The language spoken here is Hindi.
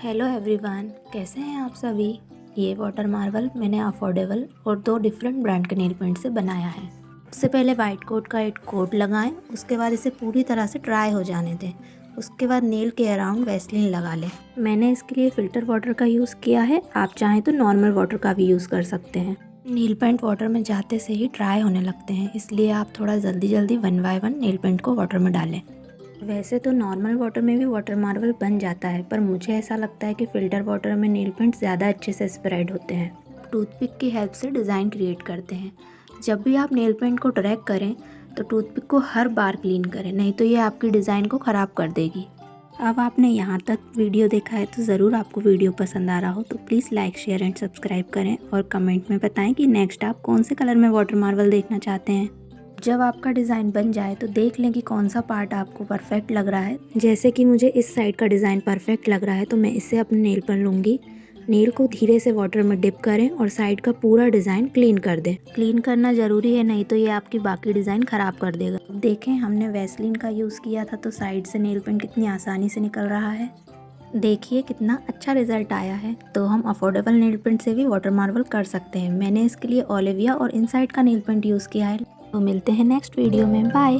हेलो एवरीवन, कैसे हैं आप सभी। ये वाटर मार्वल मैंने अफोर्डेबल और 2 डिफरेंट ब्रांड के नेल पेंट से बनाया है। सबसे पहले वाइट कोट का एक कोट लगाएं, उसके बाद इसे पूरी तरह से ड्राई हो जाने दें। उसके बाद नेल के अराउंड वैसलीन लगा लें। मैंने इसके लिए फ़िल्टर वाटर का यूज़ किया है, आप चाहें तो नॉर्मल वाटर का भी यूज़ कर सकते हैं। नेल पेंट वाटर में जाते से ही ड्राई होने लगते हैं, इसलिए आप थोड़ा जल्दी 1 बाय 1 नेल पेंट को वाटर में डालें। वैसे तो नॉर्मल वाटर में भी वाटर मार्वल बन जाता है, पर मुझे ऐसा लगता है कि फ़िल्टर वाटर में नेल पेंट ज़्यादा अच्छे से स्प्रेड होते हैं। टूथपिक की हेल्प से डिज़ाइन क्रिएट करते हैं। जब भी आप नेल पेंट को ड्रैग करें तो टूथपिक को हर बार क्लीन करें, नहीं तो ये आपकी डिज़ाइन को ख़राब कर देगी। अब आपने यहाँ तक वीडियो देखा है तो ज़रूर आपको वीडियो पसंद आ रहा हो तो please like, share and subscribe करें और कमेंट में बताएं कि नेक्स्ट आप कौन से कलर में वाटर मार्वल देखना चाहते हैं। जब आपका डिज़ाइन बन जाए तो देख लें कि कौन सा पार्ट आपको परफेक्ट लग रहा है। जैसे कि मुझे इस साइड का डिज़ाइन परफेक्ट लग रहा है तो मैं इसे अपने नेल पर लूँगी। नेल को धीरे से वाटर में डिप करें और साइड का पूरा डिज़ाइन क्लीन कर दें। क्लीन करना ज़रूरी है, नहीं तो ये आपकी बाकी डिज़ाइन ख़राब कर देगा। देखें, हमने वैसलीन का यूज़ किया था तो साइड से नेल पेंट कितनी आसानी से निकल रहा है। देखिए कितना अच्छा रिजल्ट आया है। तो हम अफोर्डेबल नेल पेंट से भी वाटर मार्वल कर सकते हैं। मैंने इसके लिए ओलिविया और इनसाइड का नेल पेंट यूज़ किया है। तो मिलते हैं नेक्स्ट वीडियो में, बाय।